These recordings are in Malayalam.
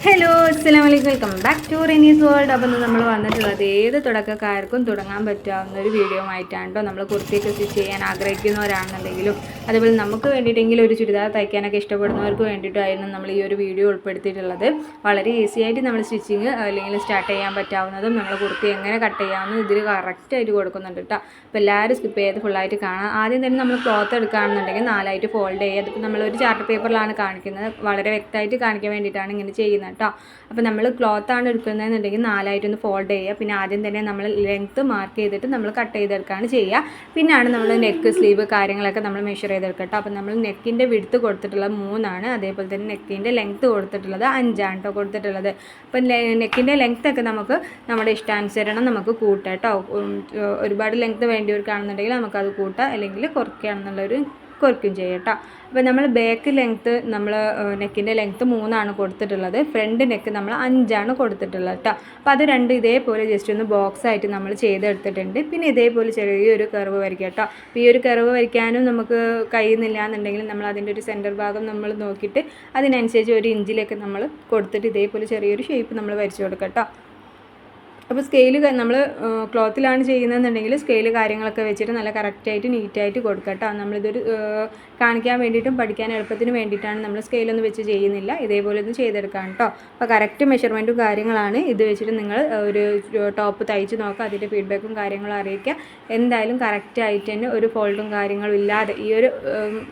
ഹലോ അസ്സലാമു അലൈക്കും, welcome back to Renees world. അപ്പം നമ്മൾ വന്നിട്ടുള്ളത് ഏത് തുടക്കക്കാർക്കും തുടങ്ങാൻ പറ്റാവുന്ന ഒരു വീഡിയോ ആയിട്ടാണ് കേട്ടോ. നമ്മൾ കുർത്തിയൊക്കെ സ്റ്റിച്ച് ചെയ്യാൻ ആഗ്രഹിക്കുന്നവരാണെന്നുണ്ടെങ്കിലും അതുപോലെ നമുക്ക് വേണ്ടിയിട്ടെങ്കിലും ഒരു ചുരിദാർ തയ്ക്കാനൊക്കെ ഇഷ്ടപ്പെടുന്നവർക്ക് വേണ്ടിയിട്ടായിരുന്നു നമ്മൾ ഈ ഒരു വീഡിയോ ഉൾപ്പെടുത്തിയിട്ടുള്ളത്. വളരെ ഈസി ആയിട്ട് നമ്മൾ സ്റ്റിച്ചിങ് അല്ലെങ്കിൽ സ്റ്റാർട്ട് ചെയ്യാൻ പറ്റാവുന്നതും നമ്മൾ കുർത്തി എങ്ങനെ കട്ട് ചെയ്യാമെന്നും ഇതിൽ കറക്റ്റായിട്ട് കൊടുക്കുന്നുണ്ട് കേട്ടോ. അപ്പോൾ എല്ലാവരും സ്കിപ്പ് ചെയ്ത് ഫുള്ളായിട്ട് കാണാം. ആദ്യം തന്നെ നമ്മൾ ക്ലോത്ത് എടുക്കുകയാണെന്നുണ്ടെങ്കിൽ 4 ഫോൾഡ് ചെയ്യുക. അതിപ്പോൾ നമ്മളൊരു ചാർട്ട് പേപ്പറിലാണ് കാണിക്കുന്നത്, വളരെ വ്യക്തമായിട്ട് കാണിക്കാൻ വേണ്ടിയിട്ടാണ് ഇങ്ങനെ ചെയ്യുന്നത് കേട്ടോ. അപ്പോൾ നമ്മൾ ക്ലോത്താണ് എടുക്കുന്നതെന്നുണ്ടെങ്കിൽ 4 ഫോൾഡ് ചെയ്യുക. പിന്നെ ആദ്യം തന്നെ നമ്മൾ ലെങ്ത്ത് മാർക്ക് ചെയ്തിട്ട് നമ്മൾ കട്ട് ചെയ്തെടുക്കുകയാണ് ചെയ്യുക. പിന്നെയാണ് നമ്മൾ നെക്ക്, സ്ലീവ് കാര്യങ്ങളൊക്കെ നമ്മൾ മെഷർ ചെയ്തെടുക്കട്ടോ. അപ്പോൾ നമ്മൾ നെക്കിൻ്റെ വിഡ്ത്ത് കൊടുത്തിട്ടുള്ളത് 3, അതേപോലെ തന്നെ നെക്കിൻ്റെ ലെങ്ത്ത് കൊടുത്തിട്ടുള്ളത് 5 കേട്ടോ കൊടുത്തിട്ടുള്ളത്. അപ്പം നെക്കിൻ്റെ ലെങ്ത്തൊക്കെ നമുക്ക് നമ്മുടെ ഇഷ്ടാനുസരണം നമുക്ക് കൂട്ടാം കേട്ടോ. ഒരുപാട് ലെങ്ത്ത് വേണ്ടിയവർക്കാണെന്നുണ്ടെങ്കിൽ നമുക്കത് കൂട്ടാം, അല്ലെങ്കിൽ കുറയ്ക്കുകയാണെന്നുള്ളൊരു കുറയ്ക്കും ചെയ്യാം കേട്ടോ. അപ്പോൾ നമ്മൾ ബാക്ക് ലെങ്ത്ത് നമ്മൾ നെക്കിൻ്റെ ലെങ്ത്ത് 3 കൊടുത്തിട്ടുള്ളത്, ഫ്രണ്ട് നെക്ക് നമ്മൾ 5 കൊടുത്തിട്ടുള്ളത് കേട്ടോ. അപ്പോൾ അത് രണ്ടും ഇതേപോലെ ജസ്റ്റ് ഒന്ന് ബോക്സായിട്ട് നമ്മൾ ചെയ്തെടുത്തിട്ടുണ്ട്. പിന്നെ ഇതേപോലെ ചെറിയൊരു കർവ് വരയ്ക്കുക കേട്ടോ. അപ്പോൾ ഈ ഒരു കർവ് വരയ്ക്കാനും നമുക്ക് കഴിയുന്നില്ല എന്നുണ്ടെങ്കിൽ നമ്മൾ അതിൻ്റെ ഒരു സെൻറ്റർ ഭാഗം നമ്മൾ നോക്കിയിട്ട് അതിനനുസരിച്ച് 1 ഇഞ്ചിലേക്ക് നമ്മൾ കൊടുത്തിട്ട് ഇതേപോലെ ചെറിയൊരു ഷേപ്പ് നമ്മൾ വരച്ച് കൊടുക്കാം കേട്ടോ. അപ്പോൾ സ്കെയില് നമ്മൾ ക്ലോത്തിലാണ് ചെയ്യുന്നതെന്നുണ്ടെങ്കിൽ സ്കെയില് കാര്യങ്ങളൊക്കെ വെച്ചിട്ട് നല്ല കറക്റ്റായിട്ട് നീറ്റായിട്ട് കൊടുക്കുക കേട്ടോ. നമ്മളിതൊരു കാണിക്കാൻ വേണ്ടിയിട്ടും പഠിക്കാൻ എളുപ്പത്തിന് വേണ്ടിയിട്ടാണ് നമ്മൾ സ്കെയിലൊന്നും വെച്ച് ചെയ്യുന്നില്ല, ഇതേപോലെ ഒന്ന് ചെയ്തെടുക്കാം കേട്ടോ. അപ്പോൾ കറക്റ്റ് മെഷർമെൻറ്റും കാര്യങ്ങളാണ്. ഇത് വെച്ചിട്ട് നിങ്ങൾ ഒരു ടോപ്പ് തയ്ച്ച് നോക്കുക, അതിൻ്റെ ഫീഡ്ബാക്കും കാര്യങ്ങളും അറിയിക്കുക. എന്തായാലും കറക്റ്റായിട്ട് തന്നെ ഒരു ഫോൾട്ടും കാര്യങ്ങളും ഇല്ലാതെ ഈ ഒരു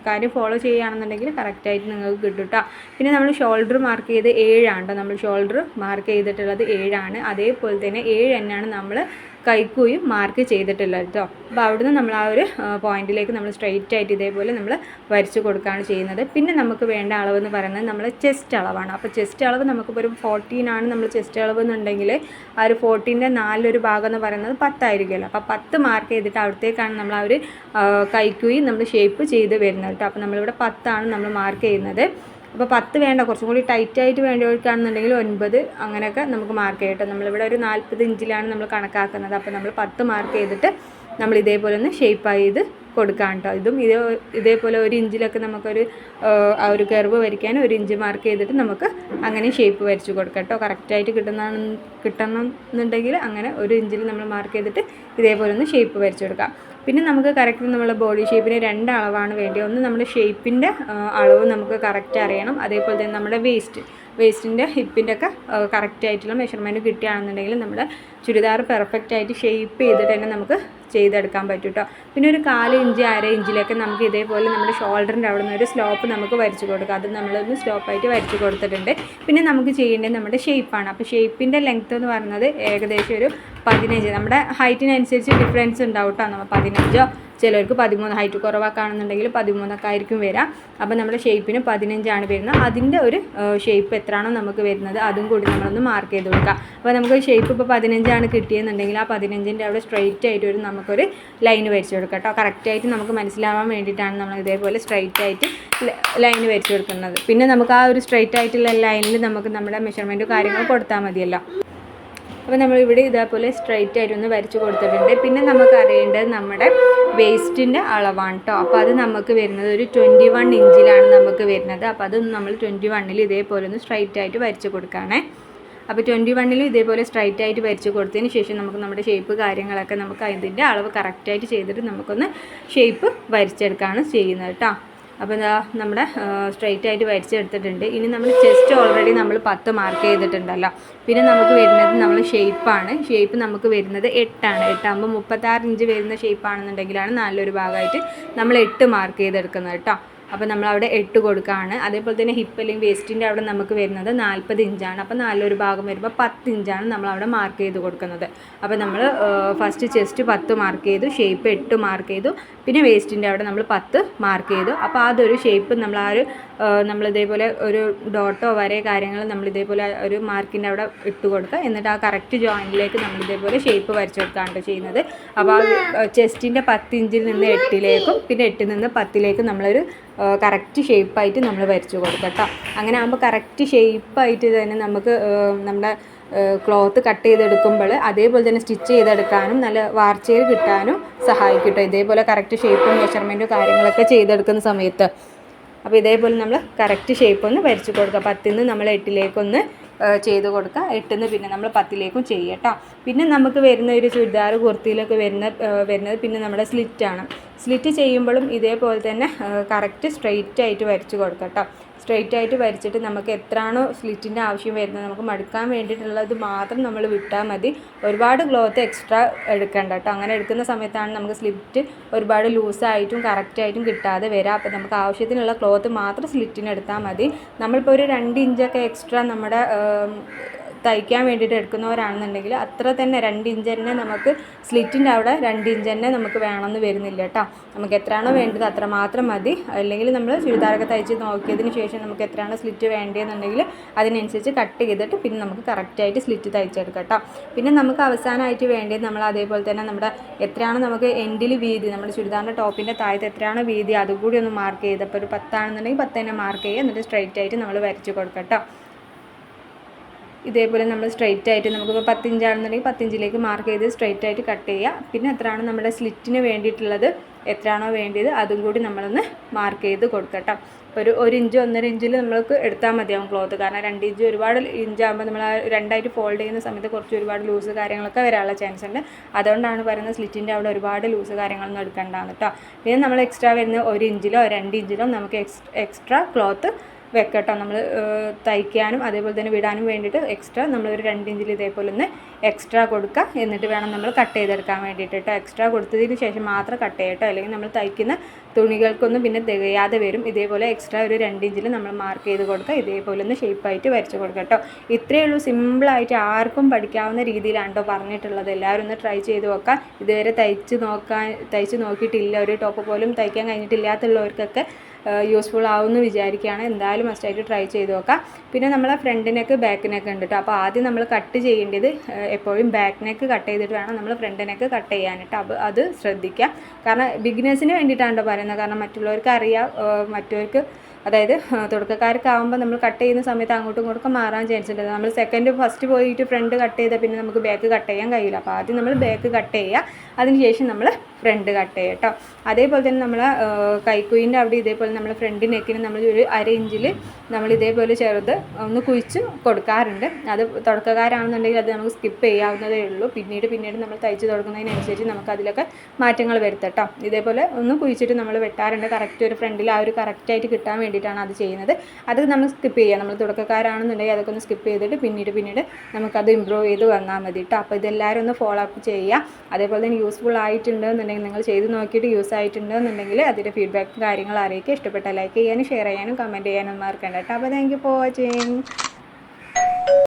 കാര്യം ഫോളോ ചെയ്യുകയാണെന്നുണ്ടെങ്കിൽ കറക്റ്റായിട്ട് നിങ്ങൾക്ക് കിട്ടും കേട്ടോ. പിന്നെ നമ്മൾ ഷോൾഡർ മാർക്ക് ചെയ്ത് 7 കേട്ടോ. നമ്മൾ ഷോൾഡർ മാർക്ക് ചെയ്തിട്ടുള്ളത് 7, അതേപോലെ തന്നെ 7 നമ്മൾ കൈക്കൂയും മാർക്ക് ചെയ്തിട്ടുള്ളത് കേട്ടോ. അപ്പോൾ അവിടുന്ന് നമ്മൾ ആ ഒരു പോയിന്റിലേക്ക് നമ്മൾ സ്ട്രെയിറ്റ് ആയിട്ട് ഇതേപോലെ നമ്മൾ വരച്ച് കൊടുക്കുകയാണ് ചെയ്യുന്നത്. പിന്നെ നമുക്ക് വേണ്ട അളവെന്ന് പറയുന്നത് നമ്മൾ ചെസ്റ്റ് അളവാണ്. അപ്പോൾ ചെസ്റ്റ് അളവ് നമുക്കിപ്പോൾ ഒരു 14 നമ്മൾ ചെസ്റ്റ് അളവ് എന്നുണ്ടെങ്കിൽ ആ ഒരു 14ൻ്റെ 4 ഭാഗം എന്ന് പറയുന്നത് 10 ആയിരിക്കുമല്ലോ. അപ്പോൾ 10 മാർക്ക് ചെയ്തിട്ട് അവിടത്തേക്കാണ് നമ്മൾ ആ ഒരു കൈക്കൂയി നമ്മൾ ഷേപ്പ് ചെയ്ത് വരുന്നത് കേട്ടോ. അപ്പോൾ നമ്മളിവിടെ 10 നമ്മൾ മാർക്ക് ചെയ്യുന്നത്. അപ്പോൾ 10 വേണ്ട, കുറച്ചും കൂടി ടൈറ്റായിട്ട് വേണ്ടവർക്കാണെന്നുണ്ടെങ്കിൽ 9 അങ്ങനെയൊക്കെ നമുക്ക് മാർക്ക് ചെയ്യട്ടോ. നമ്മളിവിടെ ഒരു 40 ഇഞ്ചിലാണ് നമ്മൾ കണക്കാക്കുന്നത്. അപ്പോൾ നമ്മൾ 10 മാർക്ക് ചെയ്തിട്ട് നമ്മൾ ഇതേപോലെ ഒന്ന് ഷേപ്പ് ചെയ്ത് കൊടുക്കാം കേട്ടോ. ഇതും ഇതേപോലെ 1 ഇഞ്ചിലൊക്കെ നമുക്കൊരു ആ ഒരു കർവ് വരയ്ക്കാൻ 1 ഇഞ്ച് മാർക്ക് ചെയ്തിട്ട് നമുക്ക് അങ്ങനെ ഷേപ്പ് വരച്ച് കൊടുക്കാം കേട്ടോ. കറക്റ്റായിട്ട് കിട്ടണമെന്നുണ്ടെങ്കിൽ അങ്ങനെ 1 ഇഞ്ചിൽ നമ്മൾ മാർക്ക് ചെയ്തിട്ട് ഇതേപോലെ ഒന്ന് ഷേപ്പ് വരച്ച് കൊടുക്കാം. പിന്നെ നമുക്ക് കറക്റ്റ് നമ്മളെ ബോഡി ഷേപ്പിന് 2 അളവാണ് വേണ്ടി. ഒന്ന് നമ്മുടെ ഷേപ്പിൻ്റെ അളവ് നമുക്ക് കറക്റ്റ് അറിയണം, അതേപോലെ തന്നെ നമ്മുടെ വേസ്റ്റിൻ്റെ ഹിപ്പിൻ്റെ ഒക്കെ കറക്റ്റായിട്ടുള്ള മെഷർമെൻറ്റ് കിട്ടുകയാണെന്നുണ്ടെങ്കിൽ നമ്മുടെ ചുരിദാർ പെർഫെക്റ്റായിട്ട് ഷേപ്പ് ചെയ്തിട്ട് തന്നെ നമുക്ക് ചെയ്തെടുക്കാൻ പറ്റും കേട്ടോ. പിന്നെ ഒരു 1/4 ഇഞ്ച് 1/2 ഇഞ്ചിലൊക്കെ നമുക്ക് ഇതേപോലെ നമ്മുടെ ഷോൾഡറിൻ്റെ അവിടെ നിന്ന് ഒരു സ്ലോപ്പ് നമുക്ക് വരച്ച് കൊടുക്കാം. അത് നമ്മളൊന്ന് സ്ലോപ്പായിട്ട് വരച്ച് കൊടുത്തിട്ടുണ്ട്. പിന്നെ നമുക്ക് ചെയ്യേണ്ടത് നമ്മുടെ ഷേപ്പാണ്. അപ്പോൾ ഷേപ്പിൻ്റെ ലെങ്ത്ത് എന്ന് പറയുന്നത് ഏകദേശം ഒരു 15. നമ്മുടെ ഹൈറ്റിനനുസരിച്ച് ഡിഫറൻസ് ഉണ്ടാവും കേട്ടോ. നമ്മൾ 15, ചിലർക്ക് 13, ഹൈറ്റ് കുറവാക്കുകയാണെന്നുണ്ടെങ്കിൽ 13 ആയിരിക്കും വരാം. അപ്പോൾ നമ്മുടെ ഷേപ്പിന് 15 വരുന്നത്. അതിൻ്റെ ഒരു ഷേപ്പ് എത്രയാണോ നമുക്ക് വരുന്നത് അതും കൂടി നമ്മളൊന്ന് മാർക്ക് ചെയ്ത് കൊടുക്കാം. അപ്പോൾ നമുക്ക് ഷേപ്പ് ഇപ്പോൾ 15 കിട്ടിയെന്നുണ്ടെങ്കിൽ ആ 15ൻ്റെ അവിടെ സ്ട്രെയിറ്റ് ആയിട്ട് ഒരു നമുക്കൊരു ലൈൻ വരച്ച് കൊടുക്കാം കേട്ടോ. കറക്റ്റായിട്ട് നമുക്ക് മനസ്സിലാവാൻ വേണ്ടിയിട്ടാണ് നമ്മൾ ഇതേപോലെ സ്ട്രെയിറ്റ് ആയിട്ട് ലൈൻ വരച്ച് കൊടുക്കുന്നത്. പിന്നെ നമുക്ക് ആ ഒരു സ്ട്രെയിറ്റ് ആയിട്ടുള്ള ലൈനിൽ നമുക്ക് നമ്മുടെ മെഷർമെൻറ്റ് കാര്യങ്ങൾ കൊടുത്താൽ മതിയല്ലോ. അപ്പോൾ നമ്മളിവിടെ ഇതേപോലെ സ്ട്രെയിറ്റ് ആയിട്ടൊന്ന് വരച്ച് കൊടുത്തിട്ടുണ്ട്. പിന്നെ നമുക്ക് അറിയേണ്ടത് നമ്മുടെ വേസ്റ്റിൻ്റെ അളവാണ് കേട്ടോ. അപ്പോൾ അത് നമുക്ക് വരുന്നത് ഒരു 21 ഇഞ്ചിലാണ് നമുക്ക് വരുന്നത്. അപ്പോൾ അത് നമ്മൾ 21 ഇതേപോലെ ഒന്ന് സ്ട്രെയിറ്റ് ആയിട്ട് വരച്ച് കൊടുക്കുകയാണേ. അപ്പോൾ 21 ഇതേപോലെ സ്ട്രൈറ്റ് ആയിട്ട് വരച്ച് കൊടുത്തതിന് ശേഷം നമുക്ക് നമ്മുടെ ഷേപ്പ് കാര്യങ്ങളൊക്കെ നമുക്ക് അതിൻ്റെ അളവ് കറക്റ്റായിട്ട് ചെയ്തിട്ട് നമുക്കൊന്ന് ഷേപ്പ് വരച്ചെടുക്കുകയാണ് ചെയ്യുന്നത് കേട്ടോ. അപ്പോൾ എന്താ നമ്മുടെ സ്ട്രെയിറ്റ് ആയിട്ട് വരച്ചെടുത്തിട്ടുണ്ട്. ഇനി നമ്മൾ ചെസ്റ്റ് ഓൾറെഡി നമ്മൾ 10 മാർക്ക് ചെയ്തിട്ടുണ്ടല്ലോ. പിന്നെ നമുക്ക് വരുന്നത് നമ്മൾ ഷേപ്പാണ്. ഷേപ്പ് നമുക്ക് വരുന്നത് 8 8 36 ഇഞ്ച് വരുന്ന ഷേപ്പാണെന്നുണ്ടെങ്കിലാണ് നല്ലൊരു ഭാഗമായിട്ട് നമ്മൾ 8 മാർക്ക് ചെയ്തെടുക്കുന്നത് കേട്ടോ. അപ്പോൾ നമ്മളവിടെ 8 കൊടുക്കുകയാണ്. അതേപോലെ തന്നെ ഹിപ്പ് അല്ലെങ്കിൽ വേസ്റ്റിൻ്റെ അവിടെ നമുക്ക് വരുന്നത് 40 ഇഞ്ചാണ്. അപ്പോൾ നല്ലൊരു ഭാഗം വരുമ്പോൾ 10 ഇഞ്ചാണ് നമ്മളവിടെ മാർക്ക് ചെയ്ത് കൊടുക്കുന്നത്. അപ്പോൾ നമ്മൾ ഫസ്റ്റ് ചെസ്റ്റ് 10 മാർക്ക് ചെയ്തു, ഷേപ്പ് 8 മാർക്ക് ചെയ്തു, പിന്നെ വേസ്റ്റിൻ്റെ അവിടെ നമ്മൾ 10 മാർക്ക് ചെയ്തു. അപ്പോൾ അതൊരു ഷേപ്പ് നമ്മൾ ആ ഒരു നമ്മളിതേപോലെ ഒരു ഡോട്ടോ വരെ കാര്യങ്ങൾ നമ്മളിതേപോലെ ഒരു മാർക്കിൻ്റെ അവിടെ ഇട്ട് കൊടുക്കുക. എന്നിട്ട് ആ കറക്റ്റ് ജോയിൻറ്റിലേക്ക് നമ്മളിതേപോലെ ഷേപ്പ് വരച്ച് കൊടുക്കുകയാണ് ചെയ്യുന്നത്. അപ്പോൾ ആ ചെസ്റ്റിൻ്റെ 10 ഇഞ്ചിൽ നിന്ന് 8ലേക്കും പിന്നെ 8ൽ നിന്ന് 10ലേക്കും നമ്മളൊരു കറക്റ്റ് ഷേപ്പായിട്ട് നമ്മൾ വരച്ച് കൊടുക്കാം കേട്ടോ. അങ്ങനെ ആകുമ്പോൾ കറക്റ്റ് ഷേപ്പായിട്ട് തന്നെ നമുക്ക് നമ്മുടെ ക്ലോത്ത് കട്ട് ചെയ്തെടുക്കുമ്പോൾ അതേപോലെ തന്നെ സ്റ്റിച്ച് ചെയ്തെടുക്കാനും നല്ല വാർച്ചയിൽ കിട്ടാനും സഹായിക്കും കേട്ടോ. ഇതേപോലെ കറക്റ്റ് ഷേപ്പും മെഷർമെൻറ്റും കാര്യങ്ങളൊക്കെ ചെയ്തെടുക്കുന്ന സമയത്ത് അപ്പോൾ ഇതേപോലെ നമ്മൾ കറക്റ്റ് ഷേപ്പ് ഒന്ന് വരച്ച് കൊടുക്കുക. 10ൽ നിന്ന് നമ്മൾ 8ലേക്കൊന്ന് ചെയ്ത് കൊടുക്കുക. 8 പിന്നെ നമ്മൾ 10 ചെയ്യുക കേട്ടോ. പിന്നെ നമുക്ക് വരുന്ന ഒരു ചുരിദാർ കുർത്തിയിലൊക്കെ വരുന്നത് പിന്നെ നമ്മുടെ സ്ലിറ്റാണ്. സ്ലിറ്റ് ചെയ്യുമ്പോഴും ഇതേപോലെ തന്നെ കറക്റ്റ് സ്ട്രെയിറ്റ് ആയിട്ട് വരച്ച് കൊടുക്കുക കേട്ടോ. സ്ട്രെയിറ്റ് ആയിട്ട് വരച്ചിട്ട് നമുക്ക് എത്രയാണോ സ്ലിറ്റിൻ്റെ ആവശ്യം വരുന്നത് നമുക്ക് മടുക്കാൻ വേണ്ടിയിട്ടുള്ളത് മാത്രം നമ്മൾ വിട്ടാൽ മതി. ഒരുപാട് ക്ലോത്ത് എക്സ്ട്രാ എടുക്കണ്ട കേട്ടോ. അങ്ങനെ എടുക്കുന്ന സമയത്താണ് നമുക്ക് സ്ലിറ്റ് ഒരുപാട് ലൂസായിട്ടും കറക്റ്റായിട്ടും കിട്ടാതെ വരിക. അപ്പോൾ നമുക്ക് ആവശ്യത്തിനുള്ള ക്ലോത്ത് മാത്രം സ്ലിറ്റിന് എടുത്താൽ മതി. നമ്മളിപ്പോൾ ഒരു 2 ഇഞ്ചൊക്കെ എക്സ്ട്രാ നമ്മുടെ തയ്ക്കാൻ വേണ്ടിയിട്ട് എടുക്കുന്നവരാണെന്നുണ്ടെങ്കിൽ അത്ര തന്നെ 2 ഇഞ്ച് തന്നെ നമുക്ക് സ്ലിറ്റിൻ്റെ അവിടെ 2 ഇഞ്ച് തന്നെ നമുക്ക് വേണമെന്ന് വരുന്നില്ല കേട്ടോ. നമുക്ക് എത്രയാണോ വേണ്ടത് അത്ര മാത്രം മതി. അല്ലെങ്കിൽ നമ്മൾ ചുരിദാറൊക്കെ തയ്ച്ച് നോക്കിയതിന് ശേഷം നമുക്ക് എത്രയാണോ സ്ലിറ്റ് വേണ്ടതെന്നുണ്ടെങ്കിൽ അതിനനുസരിച്ച് കട്ട് ചെയ്തിട്ട് പിന്നെ നമുക്ക് കറക്റ്റായിട്ട് സ്ലിറ്റ് തയ്ച്ചെടുക്കാം കേട്ടോ. പിന്നെ നമുക്ക് അവസാനമായിട്ട് വേണ്ടത് നമ്മൾ അതേപോലെ തന്നെ നമ്മുടെ എത്രയാണോ നമുക്ക് എൻഡിൽ വീതി, നമ്മുടെ ചുരിദാറിൻ്റെ ടോപ്പിൻ്റെ താഴത്ത് എത്രയാണോ വീതി അതുകൂടി ഒന്ന് മാർക്ക് ചെയ്ത്, അപ്പോൾ ഒരു 10 ആണെന്നുണ്ടെങ്കിൽ 10 തന്നെ മാർക്ക് ചെയ്യുക. എന്നിട്ട് സ്ട്രൈറ്റ് ആയിട്ട് നമ്മൾ വരച്ച് കൊടുക്കാം കേട്ടോ. ഇതേപോലെ നമ്മൾ സ്ട്രെയിറ്റ് ആയിട്ട് നമുക്കിപ്പോൾ 10 ഇഞ്ചാണെന്നുണ്ടെങ്കിൽ 10 ഇഞ്ചിലേക്ക് മാർക്ക് ചെയ്ത് സ്ട്രെയിറ്റ് ആയിട്ട് കട്ട് ചെയ്യുക. പിന്നെ എത്രയാണോ നമ്മുടെ സ്ലിറ്റിന് വേണ്ടിയിട്ടുള്ളത് എത്രയാണോ വേണ്ടത് അതും കൂടി നമ്മളൊന്ന് മാർക്ക് ചെയ്ത് കൊടുക്കട്ടോ. ഒരു 1 ഇഞ്ച് 1.5 ഇഞ്ചിൽ നമ്മൾക്ക് എടുത്താൽ മതിയാവും ക്ലോത്ത്. കാരണം 2 ഇഞ്ച് ഒരുപാട് ഇഞ്ചാകുമ്പോൾ നമ്മൾ രണ്ടായിട്ട് ഫോൾഡ് ചെയ്യുന്ന സമയത്ത് കുറച്ച് ഒരുപാട് ലൂസ് കാര്യങ്ങളൊക്കെ വരാനുള്ള ചാൻസ് ഉണ്ട്. അതുകൊണ്ടാണ് പറയുന്നത് സ്ലിറ്റിൻ്റെ അവിടെ ഒരുപാട് ലൂസ് കാര്യങ്ങളൊന്നും എടുക്കേണ്ടതാണ് കേട്ടോ. പിന്നെ നമ്മൾ എക്സ്ട്രാ വരുന്ന 1 ഇഞ്ചിലോ 2 ഇഞ്ചിലോ നമുക്ക് എക്സ്ട്രാ ക്ലോത്ത് വെക്കട്ടോ. നമ്മൾ തയ്ക്കാനും അതേപോലെ തന്നെ വിടാനും വേണ്ടിയിട്ട് എക്സ്ട്രാ നമ്മളൊരു 2 ഇഞ്ചിൽ ഇതേപോലെ ഒന്ന് എക്സ്ട്രാ കൊടുക്കുക. എന്നിട്ട് വേണം നമ്മൾ കട്ട് ചെയ്തെടുക്കാൻ വേണ്ടിയിട്ട് കേട്ടോ. എക്സ്ട്രാ കൊടുത്തതിന് ശേഷം മാത്രം കട്ട് ചെയ്യട്ടോ, അല്ലെങ്കിൽ നമ്മൾ തയ്ക്കുന്ന തുണികൾക്കൊന്നും പിന്നെ തികയാതെ വരും. ഇതേപോലെ എക്സ്ട്രാ ഒരു 2 ഇഞ്ചിൽ നമ്മൾ മാർക്ക് ചെയ്ത് കൊടുക്കുക. ഇതേപോലെ ഒന്ന് ഷേപ്പായിട്ട് വരച്ച് കൊടുക്കുക കേട്ടോ. ഇത്രയേ ഉള്ളൂ, സിമ്പിളായിട്ട് ആർക്കും പഠിക്കാവുന്ന രീതിയിലാണ് കേട്ടോ പറഞ്ഞിട്ടുള്ളത്. എല്ലാവരും ഒന്ന് ട്രൈ ചെയ്ത് നോക്കാം. ഇതുവരെ തയ്ച്ച് നോക്കിയിട്ടില്ല, ഒരു ടോപ്പ് പോലും തയ്ക്കാൻ കഴിഞ്ഞിട്ടില്ലാത്തുള്ളവർക്കൊക്കെ യൂസ്ഫുൾ ആവുമെന്ന് വിചാരിക്കുകയാണ്. എന്തായാലും മസ്റ്റായിട്ട് ട്രൈ ചെയ്ത് നോക്കാം. പിന്നെ നമ്മളെ ഫ്രണ്ട് നെക്ക് ബാക്ക് നെക്ക് ഉണ്ട് കേട്ടോ. അപ്പോൾ ആദ്യം നമ്മൾ കട്ട് ചെയ്യേണ്ടത് എപ്പോഴും ബാക്ക് നെക്ക് കട്ട് ചെയ്തിട്ട് വേണം നമ്മൾ ഫ്രണ്ട് നെക്ക് കട്ട് ചെയ്യാനായിട്ട്. അപ്പോൾ അത് ശ്രദ്ധിക്കുക. കാരണം ബിഗിനേഴ്സിന് വേണ്ടിയിട്ടാണ് പറയുന്നത്. കാരണം മറ്റുള്ളവർക്ക് അറിയാം, മറ്റവർക്ക് അതായത് തുടക്കക്കാർക്കാവുമ്പോൾ നമ്മൾ കട്ട് ചെയ്യുന്ന സമയത്ത് അങ്ങോട്ടും ഇങ്ങോട്ടും മാറാൻ ചാൻസ് ഉണ്ട്. നമ്മൾ ഫസ്റ്റ് പോയിട്ട് ഫ്രണ്ട് കട്ട് ചെയ്താൽ പിന്നെ നമുക്ക് ബാക്ക് കട്ട് ചെയ്യാൻ കഴിയില്ല. അപ്പോൾ ആദ്യം നമ്മൾ ബാക്ക് കട്ട് ചെയ്യുക, അതിനുശേഷം നമ്മൾ ഫ്രണ്ട് കട്ട് ചെയ്യുക കേട്ടോ. അതേപോലെ തന്നെ നമ്മൾ കൈക്കുയിൻ്റെ അവിടെ ഇതേപോലെ നമ്മൾ ഫ്രണ്ട് നെക്കിന് നമ്മൾ ഒരു 1/2 ഇഞ്ചിൽ നമ്മൾ ഇതേപോലെ ചെറുത് ഒന്ന് കുഴിച്ച് കൊടുക്കാറുണ്ട്. അത് തുടക്കക്കാരാണെന്നുണ്ടെങ്കിൽ അത് നമുക്ക് സ്കിപ്പ് ചെയ്യാവുന്നതേ ഉള്ളൂ. പിന്നീട് നമ്മൾ തയ്ച്ച് തുടങ്ങുന്നതിനനുസരിച്ച് നമുക്ക് അതിലൊക്കെ മാറ്റങ്ങൾ വരുത്തട്ടോ. ഇതേപോലെ ഒന്ന് കുഴിച്ചിട്ട് നമ്മൾ വെട്ടാറുണ്ട്. കറക്റ്റ് ഒരു ഫ്രണ്ടിൽ ആ ഒരു കറക്റ്റായിട്ട് കിട്ടാൻ വേണ്ടിയിട്ടാണ് അത് ചെയ്യുന്നത്. അത് നമ്മൾ സ്കിപ്പ് ചെയ്യുക. നമ്മൾ തുടക്കക്കാരാണെന്നുണ്ടെങ്കിൽ അതൊക്കെ ഒന്ന് സ്കിപ്പ് ചെയ്തിട്ട് പിന്നീട് നമുക്കത് ഇമ്പ്രൂവ് ചെയ്ത് വന്നാൽ മതി കേട്ടോ. അപ്പോൾ ഇതെല്ലാവരും ഒന്ന് ഫോളോ അപ്പ് ചെയ്യുക. അതേപോലെ തന്നെ യൂസ്ഫുൾ ആയിട്ടുണ്ട് എന്നുണ്ടെങ്കിൽ, നിങ്ങൾ ചെയ്ത് നോക്കിയിട്ട് യൂസ് ആയിട്ടുണ്ട് എന്നുണ്ടെങ്കിൽ അതിൻ്റെ ഫീഡ്ബാക്കും കാര്യങ്ങൾ അറിയിക്കുക. ഇഷ്ടപ്പെട്ട ലൈക്ക് ചെയ്യാനും ഷെയർ ചെയ്യാനും കമൻറ്റ് ചെയ്യാനും മറക്കണ്ട കേട്ടോ. അപ്പോൾ താങ്ക് യു ഫോർ വാച്ചിങ്.